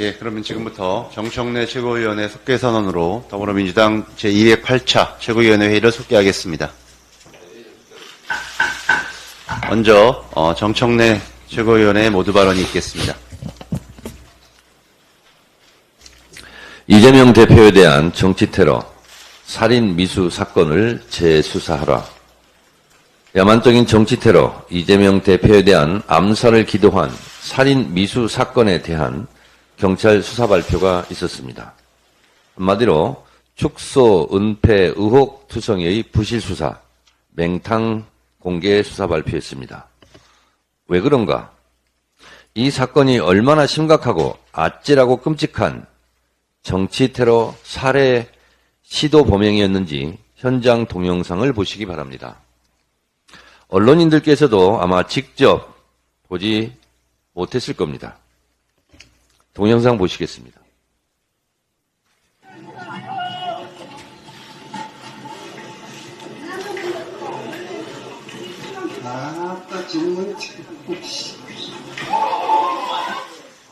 예, 그러면 지금부터 정청래 최고위원회 속개 선언으로 더불어민주당 제208차 최고위원회 회의를 속개하겠습니다. 먼저 정청래 최고위원회 모두 발언이 있겠습니다. 이재명 대표에 대한 정치테러, 살인 미수 사건을 재수사하라. 야만적인 정치테러, 이재명 대표에 대한 암살을 기도한 살인 미수 사건에 대한 경찰 수사 발표가 있었습니다. 한마디로 축소, 은폐, 의혹 투성이의 부실 수사, 맹탕 공개 수사 발표였습니다. 왜 그런가? 이 사건이 얼마나 심각하고 아찔하고 끔찍한 정치테러 살해 시도 범행이었는지 현장 동영상을 보시기 바랍니다. 언론인들께서도 아마 직접 보지 못했을 겁니다. 동영상 보시겠습니다.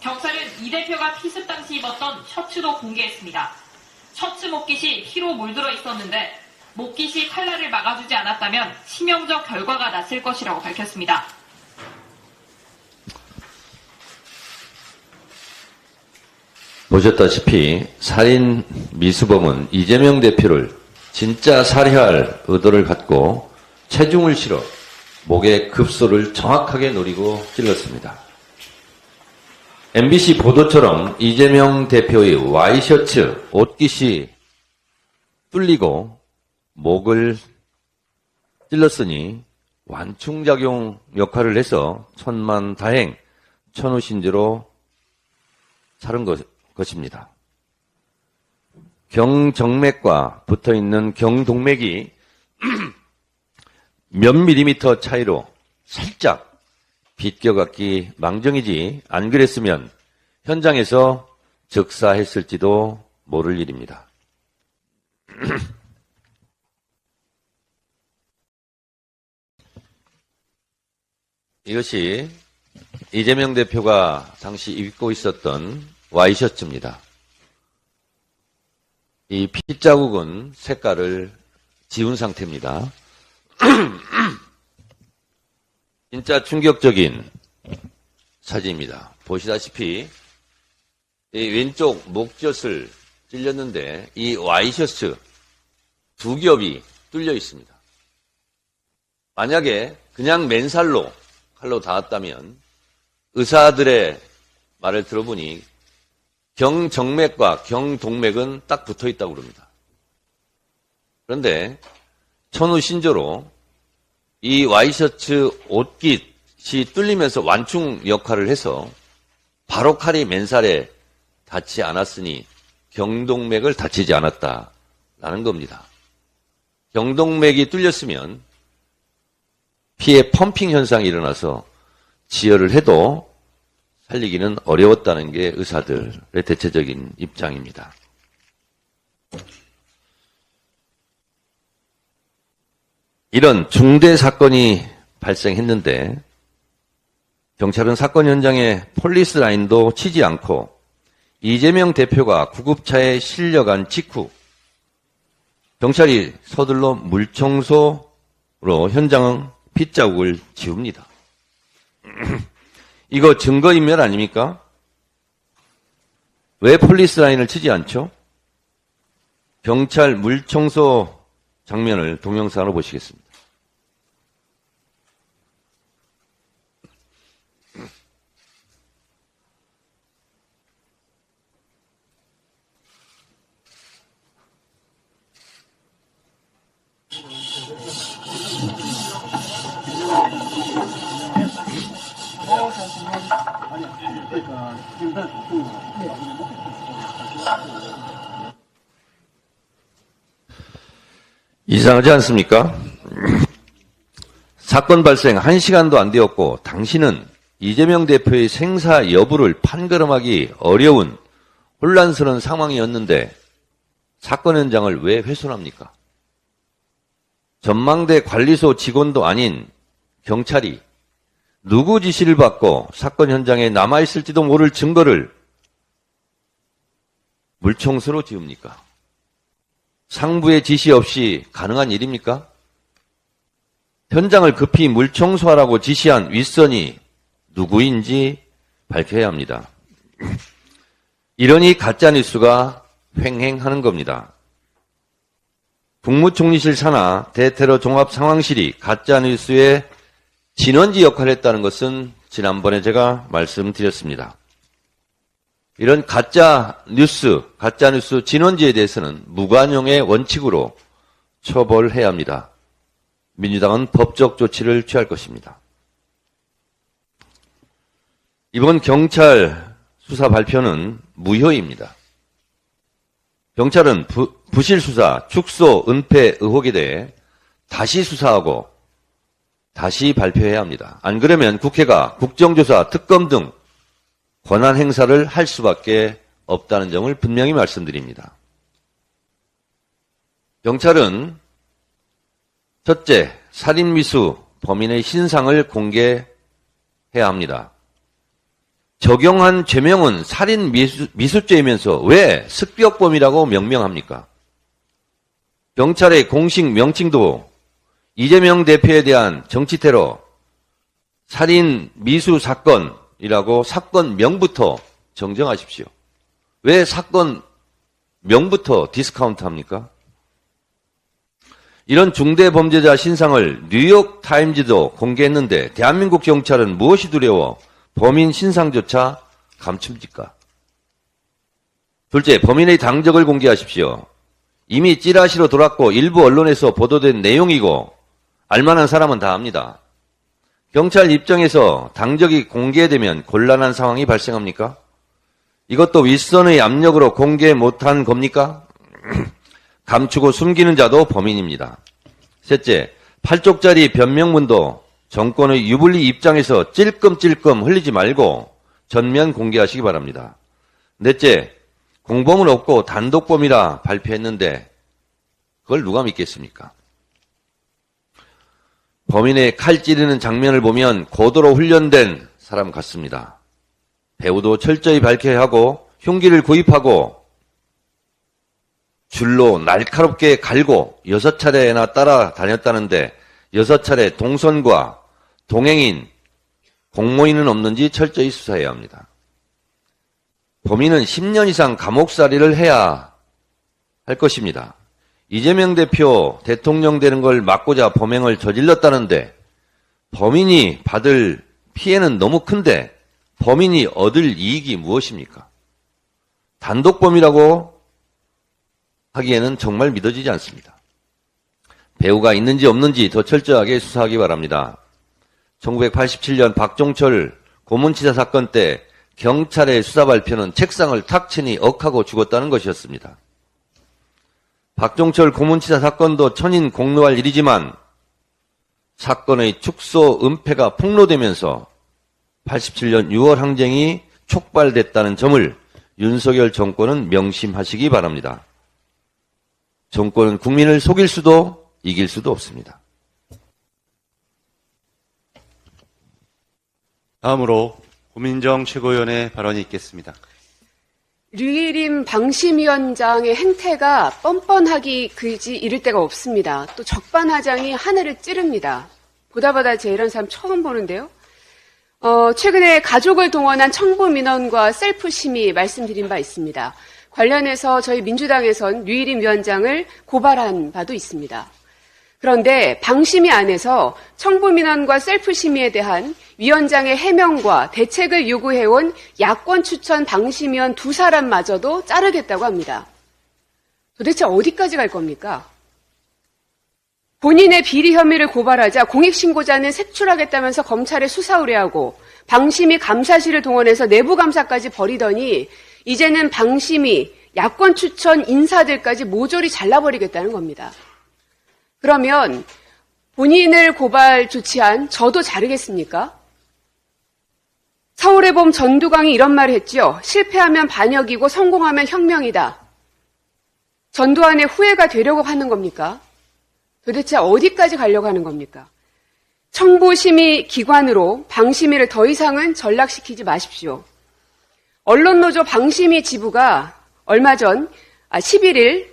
경찰은 이 대표가 피습 당시 입었던 셔츠도 공개했습니다. 셔츠 목깃이 피로 물들어 있었는데 목깃이 칼날을 막아주지 않았다면 치명적 결과가 났을 것이라고 밝혔습니다. 보셨다시피 살인 미수범은 이재명 대표를 진짜 살해할 의도를 갖고 체중을 실어 목의 급소를 정확하게 노리고 찔렀습니다. MBC 보도처럼 이재명 대표의 와이셔츠 옷깃이 뚫리고 목을 찔렀으니 완충작용 역할을 해서 천만다행, 천우신조로 살은 것입니다. 경정맥과 붙어있는 경동맥이 몇 밀리미터 차이로 살짝 비껴갔기 망정이지 안 그랬으면 현장에서 즉사했을지도 모를 일입니다. 이것이 이재명 대표가 당시 입고 있었던 와이셔츠입니다. 이 핏자국은 색깔을 지운 상태입니다. 진짜 충격적인 사진입니다. 보시다시피 이 왼쪽 목젖을 찔렸는데 이 와이셔츠 두 겹이 뚫려 있습니다. 만약에 그냥 맨살로 칼로 닿았다면 의사들의 말을 들어보니 경정맥과 경동맥은 딱 붙어 있다고 그럽니다. 그런데 천우신조로 이 와이셔츠 옷깃이 뚫리면서 완충 역할을 해서 바로 칼이 맨살에 닿지 않았으니 경동맥을 다치지 않았다라는 겁니다. 경동맥이 뚫렸으면 피의 펌핑 현상이 일어나서 지혈을 해도 살리기는 어려웠다는 게 의사들의 대체적인 입장입니다. 이런 중대 사건이 발생했는데 경찰은 사건 현장에 폴리스 라인도 치지 않고 이재명 대표가 구급차에 실려간 직후 경찰이 서둘러 물청소로 현장 핏자국을 지웁니다. 이거 증거인멸 아닙니까? 왜 폴리스 라인을 치지 않죠? 경찰 물청소 장면을 동영상으로 보시겠습니다. 이상하지 않습니까? 사건 발생 1시간도 안 되었고 당신은 이재명 대표의 생사 여부를 판가름하기 어려운 혼란스러운 상황이었는데 사건 현장을 왜 훼손합니까? 전망대 관리소 직원도 아닌 경찰이 누구 지시를 받고 사건 현장에 남아있을지도 모를 증거를 물청소로 지웁니까? 상부의 지시 없이 가능한 일입니까? 현장을 급히 물청소하라고 지시한 윗선이 누구인지 밝혀야 합니다. 이러니 가짜뉴스가 횡행하는 겁니다. 국무총리실 산하 대테러 종합상황실이 가짜뉴스의 진원지 역할을 했다는 것은 지난번에 제가 말씀드렸습니다. 이런 가짜뉴스 진원지에 대해서는 무관용의 원칙으로 처벌해야 합니다. 민주당은 법적 조치를 취할 것입니다. 이번 경찰 수사 발표는 무효입니다. 경찰은 부실 수사, 축소, 은폐 의혹에 대해 다시 수사하고 다시 발표해야 합니다. 안 그러면 국회가 국정조사, 특검 등 권한 행사를 할 수밖에 없다는 점을 분명히 말씀드립니다. 경찰은 첫째, 살인미수 범인의 신상을 공개해야 합니다. 적용한 죄명은 살인미수죄이면서 왜 습격범이라고 명명합니까? 경찰의 공식 명칭도 이재명 대표에 대한 정치테러, 살인미수 사건이라고 사건명부터 정정하십시오. 왜 사건명부터 디스카운트합니까? 이런 중대범죄자 신상을 뉴욕타임즈도 공개했는데 대한민국 경찰은 무엇이 두려워 범인 신상조차 감춥니까? 둘째, 범인의 당적을 공개하십시오. 이미 찌라시로 돌았고 일부 언론에서 보도된 내용이고 알만한 사람은 다 압니다. 경찰 입장에서 당적이 공개되면 곤란한 상황이 발생합니까? 이것도 윗선의 압력으로 공개 못한 겁니까? 감추고 숨기는 자도 범인입니다. 셋째, 8쪽짜리 변명문도 정권의 유불리 입장에서 찔끔찔끔 흘리지 말고 전면 공개하시기 바랍니다. 넷째, 공범은 없고 단독범이라 발표했는데 그걸 누가 믿겠습니까? 범인의 칼 찌르는 장면을 보면 고도로 훈련된 사람 같습니다. 배우도 철저히 밝혀야 하고 흉기를 구입하고 줄로 날카롭게 갈고 6차례나 따라다녔다는데 6차례 동선과 동행인, 공모인은 없는지 철저히 수사해야 합니다. 범인은 10년 이상 감옥살이를 해야 할 것입니다. 이재명 대표 대통령 되는 걸 막고자 범행을 저질렀다는데 범인이 받을 피해는 너무 큰데 범인이 얻을 이익이 무엇입니까? 단독범이라고 하기에는 정말 믿어지지 않습니다. 배우가 있는지 없는지 더 철저하게 수사하기 바랍니다. 1987년 박종철 고문치사 사건 때 경찰의 수사 발표는 책상을 탁 치니 억하고 죽었다는 것이었습니다. 박종철 고문치사 사건도 천인 공노할 일이지만 사건의 축소, 은폐가 폭로되면서 87년 6월 항쟁이 촉발됐다는 점을 윤석열 정권은 명심하시기 바랍니다. 정권은 국민을 속일 수도 이길 수도 없습니다. 다음으로 고민정 최고위원의 발언이 있겠습니다. 류일임 방심위원장의 행태가 뻔뻔하기 그지 이를 데가 없습니다. 또 적반하장이 하늘을 찌릅니다. 보다 제 이런 사람 처음 보는데요. 최근에 가족을 동원한 청부 민원과 셀프 심의 말씀드린 바 있습니다. 관련해서 저희 민주당에선 류일임 위원장을 고발한 바도 있습니다. 그런데 방심위 안에서 청부 민원과 셀프 심의에 대한 위원장의 해명과 대책을 요구해온 야권 추천 방심위원 2사람마저도 자르겠다고 합니다. 도대체 어디까지 갈 겁니까? 본인의 비리 혐의를 고발하자 공익신고자는 색출하겠다면서 검찰에 수사 의뢰하고 방심위 감사실을 동원해서 내부 감사까지 벌이더니 이제는 방심위, 야권 추천 인사들까지 모조리 잘라버리겠다는 겁니다. 그러면 본인을 고발 조치한 저도 자르겠습니까? 서울의 봄 전두광이 이런 말을 했죠. 실패하면 반역이고 성공하면 혁명이다. 전두환의 후예가 되려고 하는 겁니까? 도대체 어디까지 가려고 하는 겁니까? 청부심의 기관으로 방심위를 더 이상은 전락시키지 마십시오. 언론노조 방심위 지부가 얼마 전 11일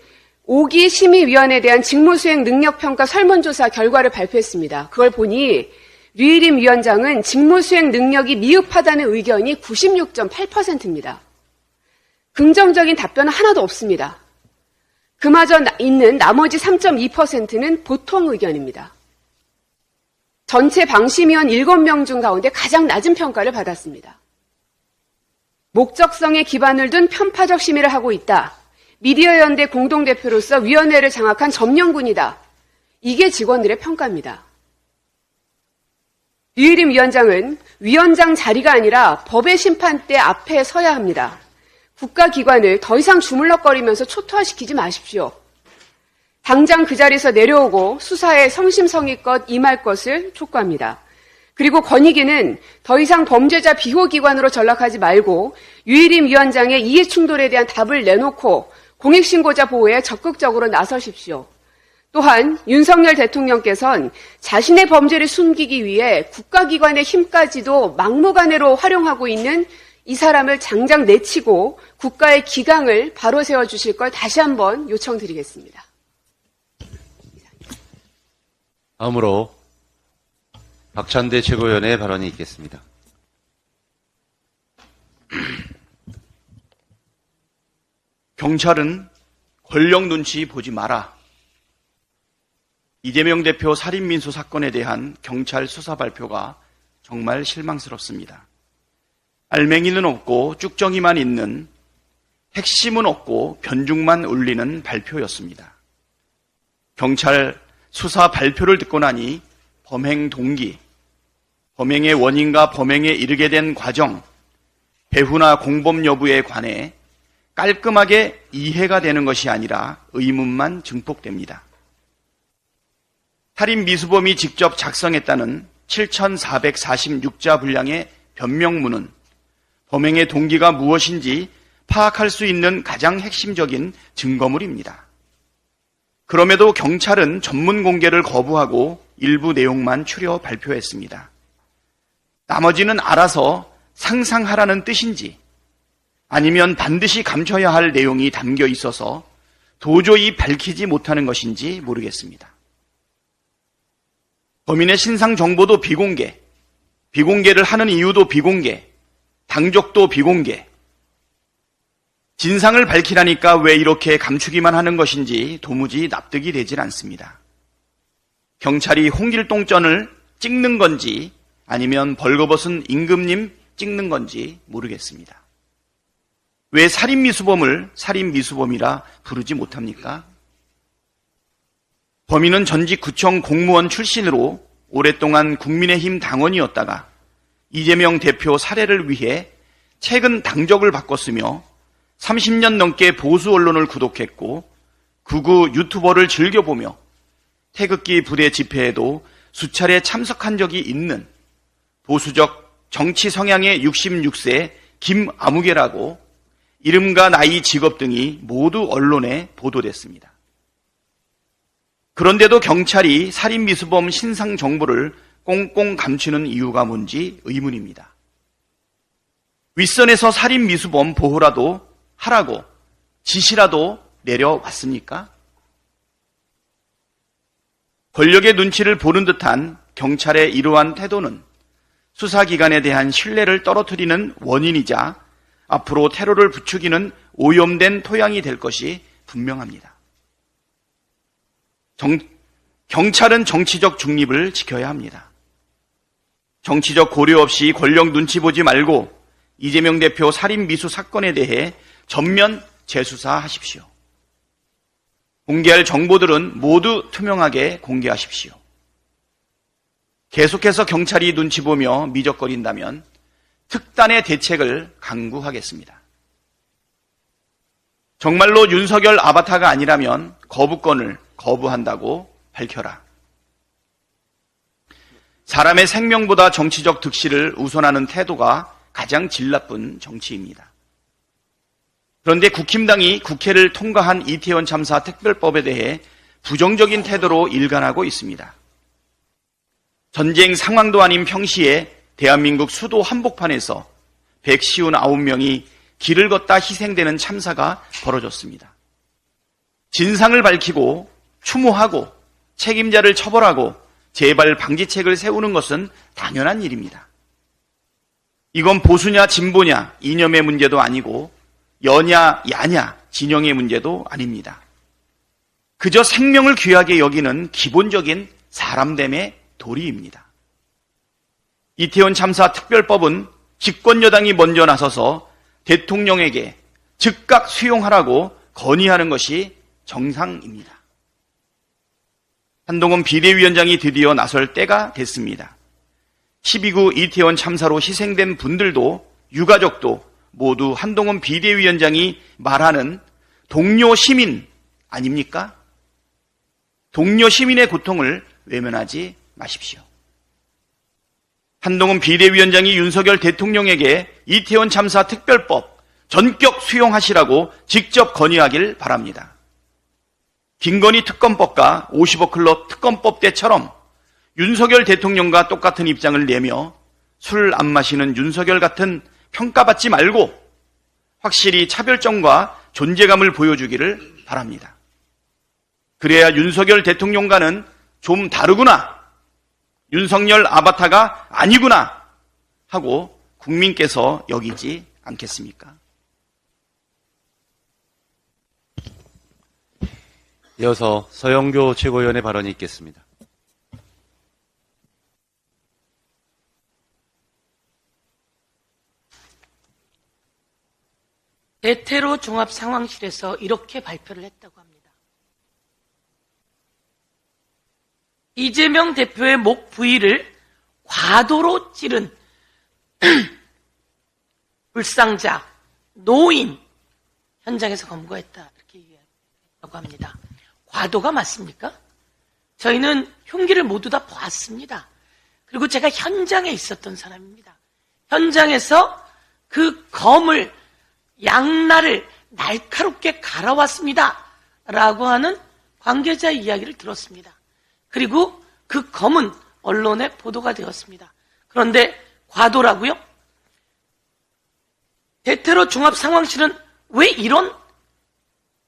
5기 심의위원회에 대한 직무수행 능력평가 설문조사 결과를 발표했습니다. 그걸 보니 류일임 위원장은 직무수행 능력이 미흡하다는 의견이 96.8%입니다. 긍정적인 답변은 하나도 없습니다. 그마저 있는 나머지 3.2%는 보통 의견입니다. 전체 방심위원 7명 중 가운데 가장 낮은 평가를 받았습니다. 목적성에 기반을 둔 편파적 심의를 하고 있다. 미디어연대 공동대표로서 위원회를 장악한 점령군이다. 이게 직원들의 평가입니다. 류일임 위원장은 위원장 자리가 아니라 법의 심판대 앞에 서야 합니다. 국가기관을 더 이상 주물럭거리면서 초토화시키지 마십시오. 당장 그 자리에서 내려오고 수사에 성심성의껏 임할 것을 촉구합니다. 그리고 권익위는 더 이상 범죄자 비호기관으로 전락하지 말고 류일임 위원장의 이해충돌에 대한 답을 내놓고 공익신고자 보호에 적극적으로 나서십시오. 또한 윤석열 대통령께서는 자신의 범죄를 숨기기 위해 국가기관의 힘까지도 막무가내로 활용하고 있는 이 사람을 당장 내치고 국가의 기강을 바로 세워주실 걸 다시 한번 요청드리겠습니다. 다음으로 박찬대 최고위원의 발언이 있겠습니다. 경찰은 권력 눈치 보지 마라. 이재명 대표 살인민수 사건에 대한 경찰 수사 발표가 정말 실망스럽습니다. 알맹이는 없고 쭉정이만 있는, 핵심은 없고 변죽만 울리는 발표였습니다. 경찰 수사 발표를 듣고 나니 범행 동기, 범행의 원인과 범행에 이르게 된 과정, 배후나 공범 여부에 관해 깔끔하게 이해가 되는 것이 아니라 의문만 증폭됩니다. 살인 미수범이 직접 작성했다는 7,446자 분량의 변명문은 범행의 동기가 무엇인지 파악할 수 있는 가장 핵심적인 증거물입니다. 그럼에도 경찰은 전문 공개를 거부하고 일부 내용만 추려 발표했습니다. 나머지는 알아서 상상하라는 뜻인지 아니면 반드시 감춰야 할 내용이 담겨 있어서 도저히 밝히지 못하는 것인지 모르겠습니다. 범인의 신상 정보도 비공개, 비공개를 하는 이유도 비공개, 당적도 비공개. 진상을 밝히라니까 왜 이렇게 감추기만 하는 것인지 도무지 납득이 되질 않습니다. 경찰이 홍길동전을 찍는 건지 아니면 벌거벗은 임금님 찍는 건지 모르겠습니다. 왜 살인미수범을 살인미수범이라 부르지 못합니까? 범인은 전직 구청 공무원 출신으로 오랫동안 국민의힘 당원이었다가 이재명 대표 살해를 위해 최근 당적을 바꿨으며 30년 넘게 보수 언론을 구독했고 극우 유튜버를 즐겨보며 태극기 부대 집회에도 수차례 참석한 적이 있는 보수적 정치 성향의 66세 김아무개라고 이름과 나이, 직업 등이 모두 언론에 보도됐습니다. 그런데도 경찰이 살인미수범 신상 정보를 꽁꽁 감추는 이유가 뭔지 의문입니다. 윗선에서 살인미수범 보호라도 하라고 지시라도 내려왔습니까? 권력의 눈치를 보는 듯한 경찰의 이러한 태도는 수사기관에 대한 신뢰를 떨어뜨리는 원인이자 앞으로 테러를 부추기는 오염된 토양이 될 것이 분명합니다. 경찰은 정치적 중립을 지켜야 합니다. 정치적 고려 없이 권력 눈치 보지 말고 이재명 대표 살인 미수 사건에 대해 전면 재수사하십시오. 공개할 정보들은 모두 투명하게 공개하십시오. 계속해서 경찰이 눈치 보며 미적거린다면 특단의 대책을 강구하겠습니다. 정말로 윤석열 아바타가 아니라면 거부권을 거부한다고 밝혀라. 사람의 생명보다 정치적 득실을 우선하는 태도가 가장 질 나쁜 정치입니다. 그런데 국힘당이 국회를 통과한 이태원 참사 특별법에 대해 부정적인 태도로 일관하고 있습니다. 전쟁 상황도 아닌 평시에 대한민국 수도 한복판에서 159명이 길을 걷다 희생되는 참사가 벌어졌습니다. 진상을 밝히고 추모하고 책임자를 처벌하고 재발 방지책을 세우는 것은 당연한 일입니다. 이건 보수냐 진보냐 이념의 문제도 아니고 여냐 야냐 진영의 문제도 아닙니다. 그저 생명을 귀하게 여기는 기본적인 사람됨의 도리입니다. 이태원 참사 특별법은 집권 여당이 먼저 나서서 대통령에게 즉각 수용하라고 건의하는 것이 정상입니다. 한동훈 비대위원장이 드디어 나설 때가 됐습니다. 12구 이태원 참사로 희생된 분들도 유가족도 모두 한동훈 비대위원장이 말하는 동료 시민 아닙니까? 동료 시민의 고통을 외면하지 마십시오. 한동훈 비대위원장이 윤석열 대통령에게 이태원 참사 특별법 전격 수용하시라고 직접 건의하길 바랍니다. 김건희 특검법과 50억 클럽 특검법 때처럼 윤석열 대통령과 똑같은 입장을 내며 술 안 마시는 윤석열 같은 평가받지 말고 확실히 차별점과 존재감을 보여주기를 바랍니다. 그래야 윤석열 대통령과는 좀 다르구나, 윤석열 아바타가 아니구나 하고 국민께서 여기지 않겠습니까? 이어서 서영교 최고위원의 발언이 있겠습니다. 대테러 종합상황실에서 이렇게 발표를 했다고 합니다. 이재명 대표의 목 부위를 과도로 찌른 불상자, 노인 현장에서 검거했다 이렇게 이야기했다고 합니다. 과도가 맞습니까? 저희는 흉기를 모두 다 보았습니다. 그리고 제가 현장에 있었던 사람입니다. 현장에서 그 검을 양날을 날카롭게 갈아왔습니다 라고 하는 관계자 이야기를 들었습니다. 그리고 그 검은 언론에 보도가 되었습니다. 그런데 과도라고요? 대테러 종합상황실은 왜 이런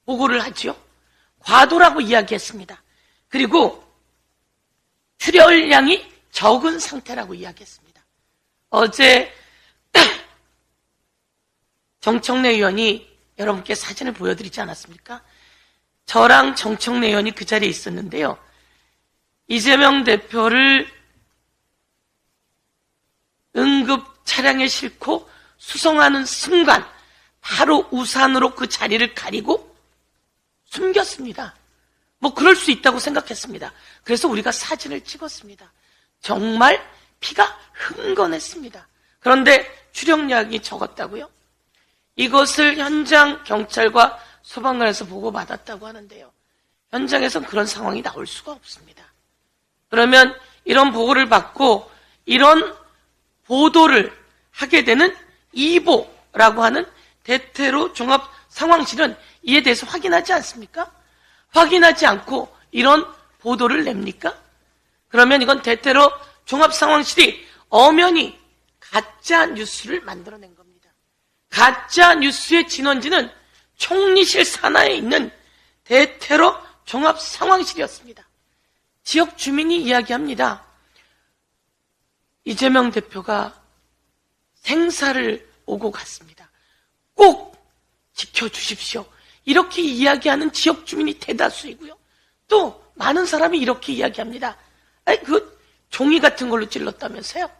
보고를 하지요? 과도라고 이야기했습니다. 그리고 출혈량이 적은 상태라고 이야기했습니다. 어제 정청래 의원이 여러분께 사진을 보여드리지 않았습니까? 저랑 정청래 의원이 그 자리에 있었는데요. 이재명 대표를 응급 차량에 싣고 수송하는 순간 바로 우산으로 그 자리를 가리고 숨겼습니다. 뭐 그럴 수 있다고 생각했습니다. 그래서 우리가 사진을 찍었습니다. 정말 피가 흥건했습니다. 그런데 출혈량이 적었다고요? 이것을 현장 경찰과 소방관에서 보고받았다고 하는데요. 현장에선 그런 상황이 나올 수가 없습니다. 그러면 이런 보고를 받고 이런 보도를 하게 되는 이보라고 하는 대테러 종합 상황실은 이에 대해서 확인하지 않습니까? 확인하지 않고 이런 보도를 냅니까? 그러면 이건 대테러 종합 상황실이 엄연히 가짜 뉴스를 만들어낸 겁니다. 가짜 뉴스의 진원지는 총리실 산하에 있는 대테러 종합 상황실이었습니다. 지역 주민이 이야기합니다. 이재명 대표가 생사를 오고 갔습니다. 꼭 지켜주십시오. 이렇게 이야기하는 지역 주민이 대다수이고요. 또 많은 사람이 이렇게 이야기합니다. 아니, 그 종이 같은 걸로 찔렀다면서요?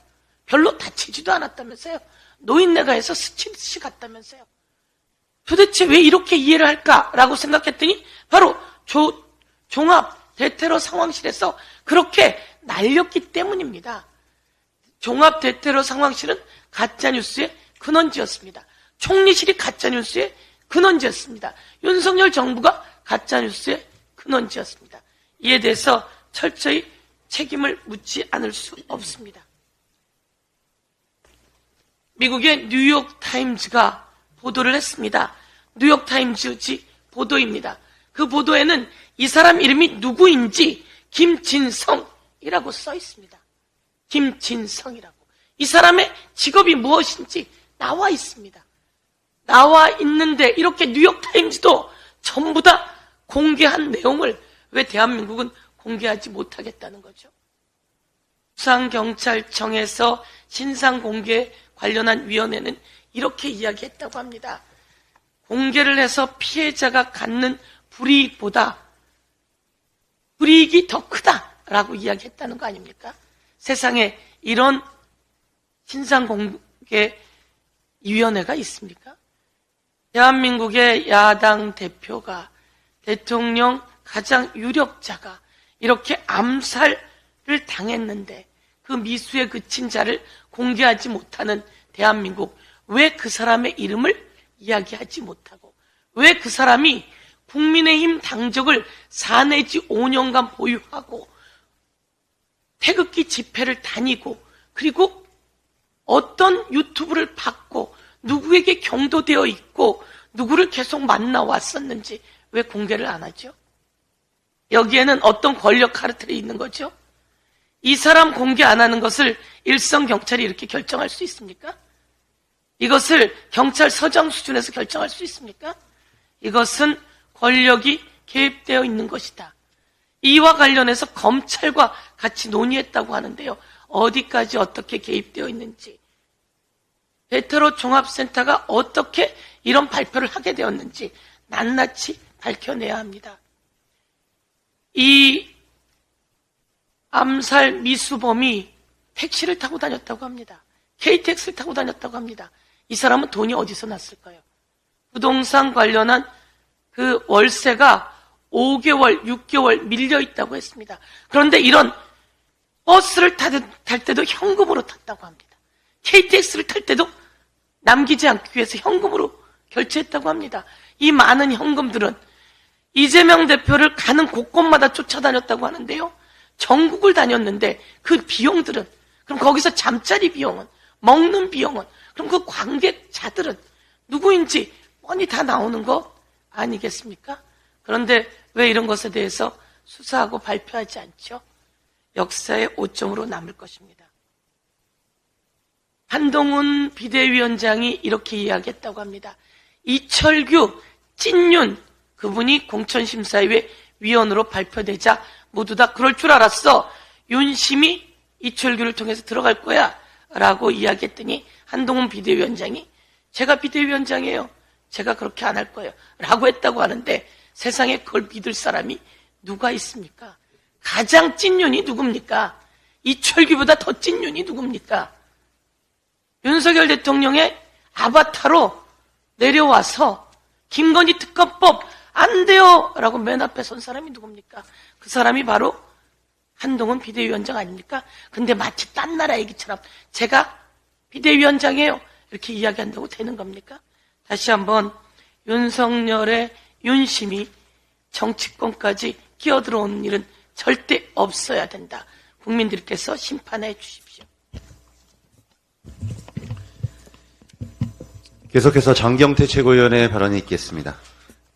별로 다치지도 않았다면서요? 노인네가에서 스치듯이 갔다면서요? 도대체 왜 이렇게 이해를 할까라고 생각했더니 바로 종합 대테러 상황실에서 그렇게 날렸기 때문입니다. 종합 대테러 상황실은 가짜뉴스의 근원지였습니다. 총리실이 가짜뉴스의 근원지였습니다. 윤석열 정부가 가짜뉴스의 근원지였습니다. 이에 대해서 철저히 책임을 묻지 않을 수 없습니다. 미국의 뉴욕타임즈가 보도를 했습니다. 뉴욕타임즈 보도입니다. 그 보도에는 이 사람 이름이 누구인지 김진성이라고 써 있습니다. 김진성이라고. 이 사람의 직업이 무엇인지 나와 있습니다. 나와 있는데 이렇게 뉴욕타임즈도 전부 다 공개한 내용을 왜 대한민국은 공개하지 못하겠다는 거죠? 수상경찰청에서 신상공개 관련한 위원회는 이렇게 이야기했다고 합니다. 공개를 해서 피해자가 갖는 불이익보다 불이익이 더 크다라고 이야기했다는 거 아닙니까? 세상에 이런 신상공개위원회가 있습니까? 대한민국의 야당 대표가, 대통령 가장 유력자가 이렇게 암살을 당했는데 그 미수에 그친 자를 공개하지 못하는 대한민국, 왜 그 사람의 이름을 이야기하지 못하고, 왜 그 사람이 국민의힘 당적을 4 내지 5년간 보유하고 태극기 집회를 다니고 그리고 어떤 유튜브를 받고 누구에게 경도되어 있고 누구를 계속 만나왔었는지 왜 공개를 안 하죠? 여기에는 어떤 권력 카르텔이 있는 거죠? 이 사람 공개 안 하는 것을 일선 경찰이 이렇게 결정할 수 있습니까? 이것을 경찰서장 수준에서 결정할 수 있습니까? 이것은 권력이 개입되어 있는 것이다. 이와 관련해서 검찰과 같이 논의했다고 하는데요. 어디까지 어떻게 개입되어 있는지, 대테러 종합센터가 어떻게 이런 발표를 하게 되었는지 낱낱이 밝혀내야 합니다. 이 암살 미수범이 택시를 타고 다녔다고 합니다. KTX를 타고 다녔다고 합니다. 이 사람은 돈이 어디서 났을까요? 부동산 관련한 그 월세가 5개월, 6개월 밀려 있다고 했습니다. 그런데 이런 버스를 탈 때도 현금으로 탔다고 합니다. KTX를 탈 때도 남기지 않기 위해서 현금으로 결제했다고 합니다. 이 많은 현금들은 이재명 대표를 가는 곳곳마다 쫓아다녔다고 하는데요. 전국을 다녔는데 그 비용들은, 그럼 거기서 잠자리 비용은, 먹는 비용은, 그럼 그 관객자들은 누구인지 뻔히 다 나오는 거 아니겠습니까? 그런데 왜 이런 것에 대해서 수사하고 발표하지 않죠? 역사의 오점으로 남을 것입니다. 한동훈 비대위원장이 이렇게 이야기했다고 합니다. 이철규, 찐윤, 그분이 공천심사위의 위원으로 발표되자 모두 다 그럴 줄 알았어. 윤심이 이철규를 통해서 들어갈 거야 라고 이야기했더니 한동훈 비대위원장이 제가 비대위원장이에요. 제가 그렇게 안 할 거예요 라고 했다고 하는데 세상에 그걸 믿을 사람이 누가 있습니까? 가장 찐윤이 누굽니까? 이철규보다 더 찐윤이 누굽니까? 윤석열 대통령의 아바타로 내려와서 김건희 특검법 안 돼요 라고 맨 앞에 선 사람이 누굽니까? 그 사람이 바로 한동훈 비대위원장 아닙니까? 근데 마치 딴 나라 얘기처럼 제가 비대위원장이에요 이렇게 이야기한다고 되는 겁니까? 다시 한번 윤석열의 윤심이 정치권까지 끼어들어오는 일은 절대 없어야 된다. 국민들께서 심판해 주십시오. 계속해서 장경태 최고위원의 발언이 있겠습니다.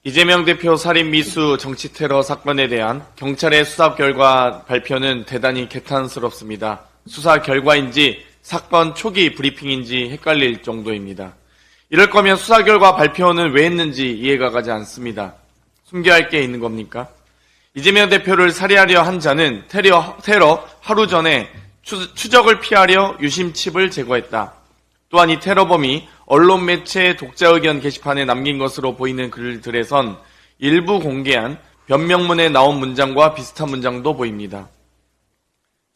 이재명 대표 살인 미수 정치 테러 사건에 대한 경찰의 수사 결과 발표는 대단히 개탄스럽습니다. 수사 결과인지 사건 초기 브리핑인지 헷갈릴 정도입니다. 이럴 거면 수사 결과 발표는 왜 했는지 이해가 가지 않습니다. 숨겨야 할 게 있는 겁니까? 이재명 대표를 살해하려 한 자는 테러 하루 전에 추적을 피하려 유심칩을 제거했다. 또한 이 테러범이 언론 매체 독자 의견 게시판에 남긴 것으로 보이는 글들에선 일부 공개한 변명문에 나온 문장과 비슷한 문장도 보입니다.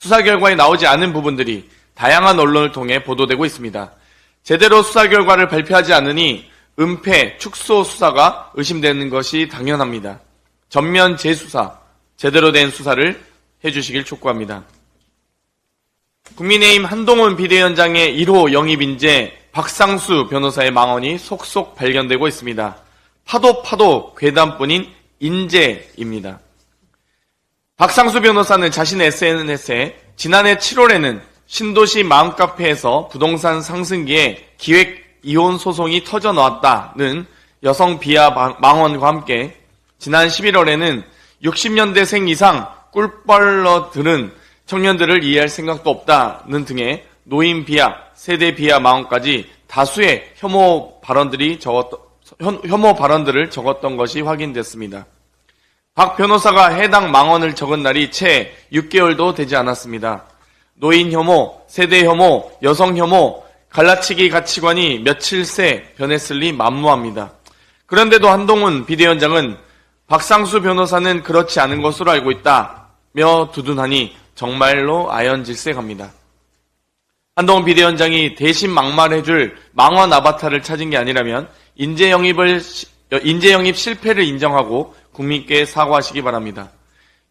수사 결과에 나오지 않은 부분들이 다양한 언론을 통해 보도되고 있습니다. 제대로 수사 결과를 발표하지 않으니 은폐, 축소 수사가 의심되는 것이 당연합니다. 전면 재수사, 제대로 된 수사를 해주시길 촉구합니다. 국민의힘 한동훈 비대위원장의 1호 영입 인재 박상수 변호사의 망언이 속속 발견되고 있습니다. 파도 괴담뿐인 인재입니다. 박상수 변호사는 자신의 SNS에 지난해 7월에는 신도시 마음카페에서 부동산 상승기에 기획 이혼 소송이 터져 나왔다는 여성 비하 망언과 함께 지난 11월에는 60년대생 이상 꿀빨러들은 청년들을 이해할 생각도 없다는 등의 노인 비하, 세대 비하 망언까지 다수의 혐오 혐오 발언들을 적었던 것이 확인됐습니다. 박 변호사가 해당 망언을 적은 날이 채 6개월도 되지 않았습니다. 노인 혐오, 세대 혐오, 여성 혐오, 갈라치기 가치관이 며칠 새 변했을 리 만무합니다. 그런데도 한동훈 비대위원장은 박상수 변호사는 그렇지 않은 것으로 알고 있다며 두둔하니 정말로 아연질색합니다. 한동훈 비대위원장이 대신 막말해줄 망언 아바타를 찾은 게 아니라면 인재영입 실패를 인정하고 국민께 사과하시기 바랍니다.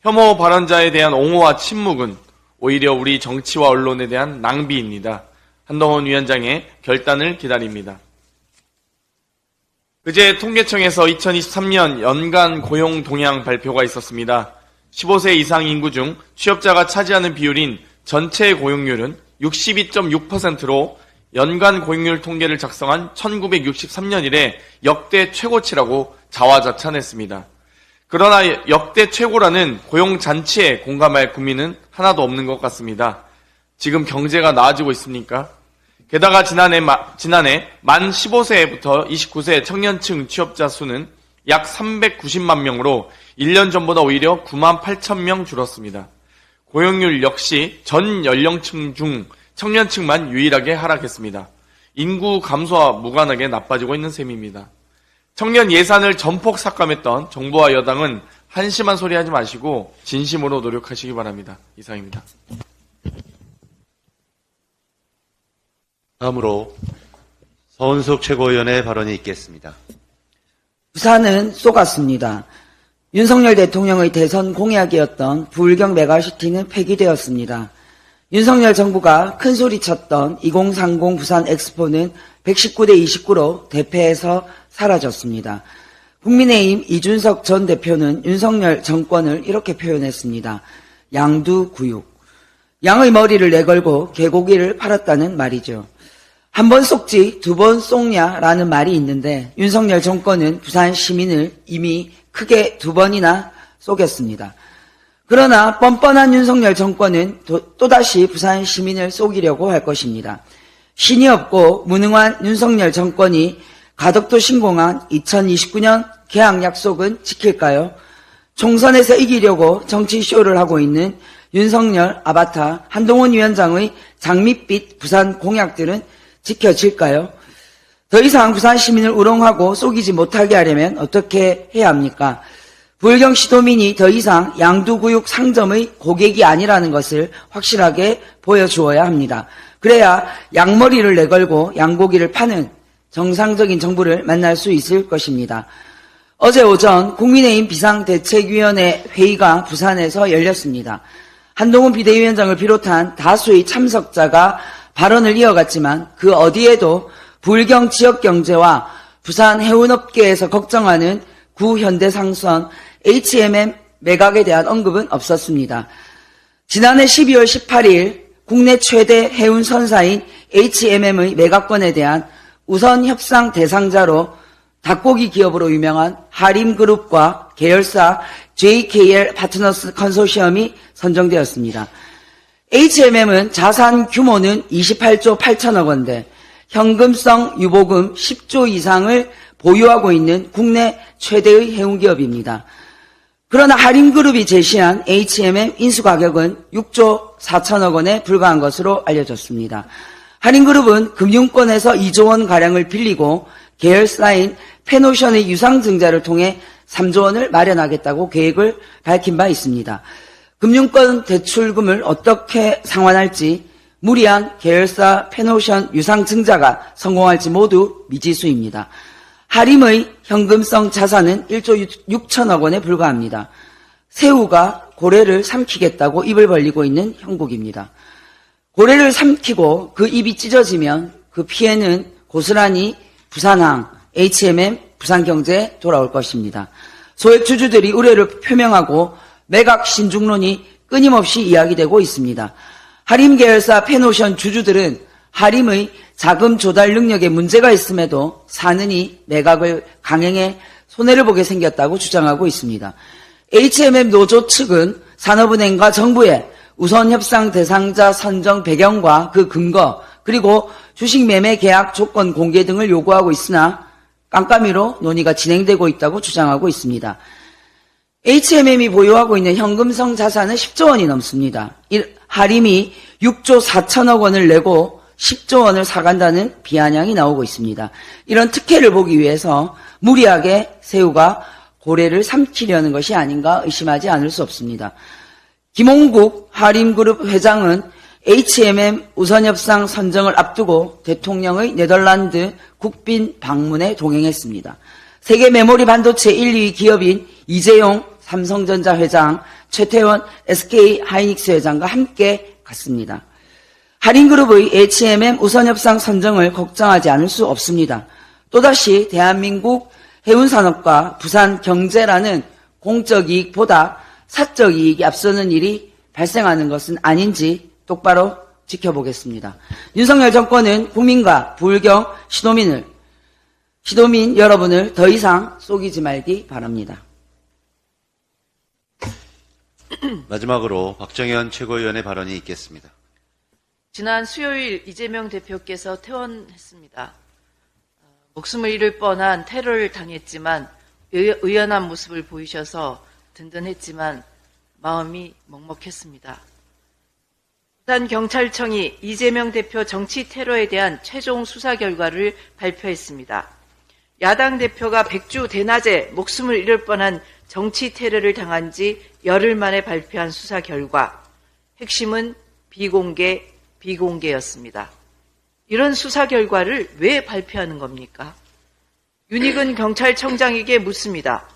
혐오 발언자에 대한 옹호와 침묵은 오히려 우리 정치와 언론에 대한 낭비입니다. 한동훈 위원장의 결단을 기다립니다. 그제 통계청에서 2023년 연간 고용 동향 발표가 있었습니다. 15세 이상 인구 중 취업자가 차지하는 비율인 전체 고용률은 62.6%로 연간 고용률 통계를 작성한 1963년 이래 역대 최고치라고 자화자찬했습니다. 그러나 역대 최고라는 고용잔치에 공감할 국민은 하나도 없는 것 같습니다. 지금 경제가 나아지고 있습니까? 게다가 지난해 만 15세부터 29세 청년층 취업자 수는 약 390만 명으로 1년 전보다 오히려 9만 8천 명 줄었습니다. 고용률 역시 전 연령층 중 청년층만 유일하게 하락했습니다. 인구 감소와 무관하게 나빠지고 있는 셈입니다. 청년 예산을 전폭 삭감했던 정부와 여당은 한심한 소리 하지 마시고 진심으로 노력하시기 바랍니다. 이상입니다. 다음으로 서은숙 최고위원의 발언이 있겠습니다. 부산은 쏘갔습니다. 윤석열 대통령의 대선 공약이었던 부울경 메가시티는 폐기되었습니다. 윤석열 정부가 큰소리쳤던 2030 부산 엑스포는 119대 29로 대패해서 사라졌습니다. 국민의힘 이준석 전 대표는 윤석열 정권을 이렇게 표현했습니다. 양두구육. 양의 머리를 내걸고 개고기를 팔았다는 말이죠. 한 번 쏙지 두 번 쏙냐라는 말이 있는데 윤석열 정권은 부산 시민을 이미 크게 두 번이나 쏘겠습니다. 그러나 뻔뻔한 윤석열 정권은 또다시 부산 시민을 쏘기려고 할 것입니다. 신이 없고 무능한 윤석열 정권이 가덕도 신공한 2029년 개항 약속은 지킬까요? 총선에서 이기려고 정치쇼를 하고 있는 윤석열 아바타 한동훈 위원장의 장밋빛 부산 공약들은 지켜질까요? 더 이상 부산 시민을 우롱하고 속이지 못하게 하려면 어떻게 해야 합니까? 부울경 시도민이 더 이상 양두구육 상점의 고객이 아니라는 것을 확실하게 보여주어야 합니다. 그래야 양머리를 내걸고 양고기를 파는 정상적인 정부를 만날 수 있을 것입니다. 어제 오전 국민의힘 비상대책위원회 회의가 부산에서 열렸습니다. 한동훈 비대위원장을 비롯한 다수의 참석자가 발언을 이어갔지만 그 어디에도 부울경 지역경제와 부산 해운업계에서 걱정하는 구현대상선 HMM 매각에 대한 언급은 없었습니다. 지난해 12월 18일 국내 최대 해운선사인 HMM의 매각권에 대한 우선 협상 대상자로 닭고기 기업으로 유명한 하림그룹과 계열사 JKL 파트너스 컨소시엄이 선정되었습니다. HMM은 자산 규모는 28조 8천억 원대, 현금성 유보금 10조 이상을 보유하고 있는 국내 최대의 해운기업입니다. 그러나 하림그룹이 제시한 HMM 인수가격은 6조 4천억 원에 불과한 것으로 알려졌습니다. 하림그룹은 금융권에서 2조 원가량을 빌리고 계열사인 페노션의 유상증자를 통해 3조 원을 마련하겠다고 계획을 밝힌 바 있습니다. 금융권 대출금을 어떻게 상환할지, 무리한 계열사 페노션 유상증자가 성공할지 모두 미지수입니다. 하림의 현금성 자산은 1조 6천억 원에 불과합니다. 새우가 고래를 삼키겠다고 입을 벌리고 있는 형국입니다. 고래를 삼키고 그 입이 찢어지면 그 피해는 고스란히 부산항, HMM, 부산경제에 돌아올 것입니다. 소액 주주들이 우려를 표명하고 매각 신중론이 끊임없이 이야기되고 있습니다. 하림 계열사 페노션 주주들은 하림의 자금 조달 능력에 문제가 있음에도 사느니 매각을 강행해 손해를 보게 생겼다고 주장하고 있습니다. HMM 노조 측은 산업은행과 정부의 우선 협상 대상자 선정 배경과 그 근거, 그리고 주식 매매 계약 조건 공개 등을 요구하고 있으나 깜깜이로 논의가 진행되고 있다고 주장하고 있습니다. HMM이 보유하고 있는 현금성 자산은 10조 원이 넘습니다. 하림이 6조 4천억 원을 내고 10조 원을 사간다는 비아냥이 나오고 있습니다. 이런 특혜를 보기 위해서 무리하게 새우가 고래를 삼키려는 것이 아닌가 의심하지 않을 수 없습니다. 김홍국 하림그룹 회장은 HMM 우선협상 선정을 앞두고 대통령의 네덜란드 국빈 방문에 동행했습니다. 세계 메모리 반도체 1, 2위 기업인 이재용 삼성전자 회장, 최태원 SK 하이닉스 회장과 함께 갔습니다. 하림그룹의 HMM 우선협상 선정을 걱정하지 않을 수 없습니다. 또다시 대한민국 해운산업과 부산경제라는 공적 이익보다 사적 이익이 앞서는 일이 발생하는 것은 아닌지 똑바로 지켜보겠습니다. 윤석열 정권은 국민과 불경 시도민 여러분을 더 이상 속이지 말기 바랍니다. 마지막으로 박정현 최고위원의 발언이 있겠습니다. 지난 수요일 이재명 대표께서 퇴원했습니다. 목숨을 잃을 뻔한 테러를 당했지만 의연한 모습을 보이셔서 든든했지만 마음이 먹먹했습니다. 부산경찰청이 이재명 대표 정치 테러에 대한 최종 수사 결과를 발표했습니다. 야당 대표가 백주 대낮에 목숨을 잃을 뻔한 정치 테러를 당한 지 열흘 만에 발표한 수사 결과, 핵심은 비공개였습니다. 이런 수사 결과를 왜 발표하는 겁니까? 윤익은 경찰청장에게 묻습니다.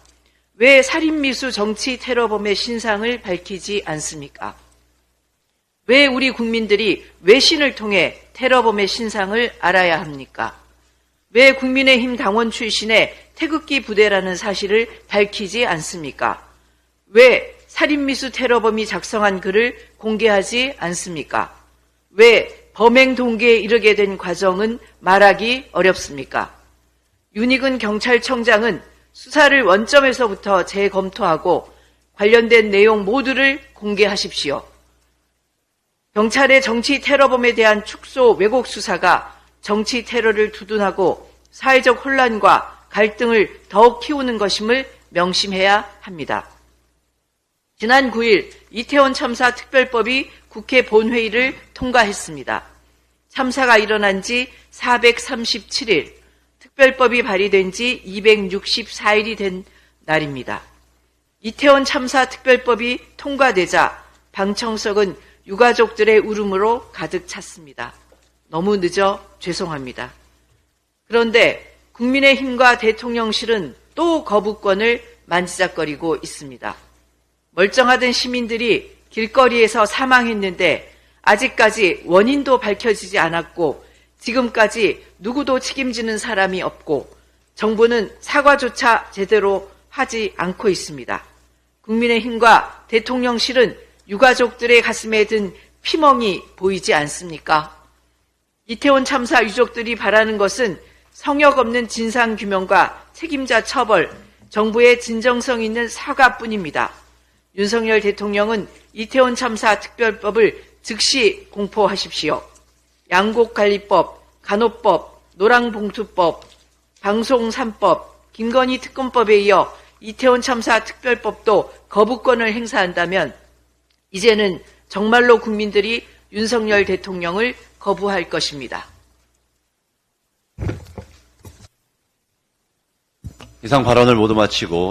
왜 살인미수 정치 테러범의 신상을 밝히지 않습니까? 왜 우리 국민들이 외신을 통해 테러범의 신상을 알아야 합니까? 왜 국민의힘 당원 출신의 태극기 부대라는 사실을 밝히지 않습니까? 왜 살인미수 테러범이 작성한 글을 공개하지 않습니까? 왜 범행 동기에 이르게 된 과정은 말하기 어렵습니까? 윤익은 경찰청장은 수사를 원점에서부터 재검토하고 관련된 내용 모두를 공개하십시오. 경찰의 정치 테러범에 대한 축소 왜곡 수사가 정치 테러를 두둔하고 사회적 혼란과 갈등을 더욱 키우는 것임을 명심해야 합니다. 지난 9일 이태원 참사 특별법이 국회 본회의를 통과했습니다. 참사가 일어난 지 437일, 특별법이 발의된 지 264일이 된 날입니다. 이태원 참사 특별법이 통과되자 방청석은 유가족들의 울음으로 가득 찼습니다. 너무 늦어 죄송합니다. 그런데 국민의힘과 대통령실은 또 거부권을 만지작거리고 있습니다. 멀쩡하던 시민들이 길거리에서 사망했는데 아직까지 원인도 밝혀지지 않았고 지금까지 누구도 책임지는 사람이 없고 정부는 사과조차 제대로 하지 않고 있습니다. 국민의힘과 대통령실은 유가족들의 가슴에 든 피멍이 보이지 않습니까? 이태원 참사 유족들이 바라는 것은 성역 없는 진상규명과 책임자 처벌, 정부의 진정성 있는 사과뿐입니다. 윤석열 대통령은 이태원 참사 특별법을 즉시 공포하십시오. 양곡관리법, 간호법, 노랑봉투법, 방송3법, 김건희 특검법에 이어 이태원 참사 특별법도 거부권을 행사한다면 이제는 정말로 국민들이 윤석열 대통령을 거부할 것입니다. 이상 발언을 모두 마치고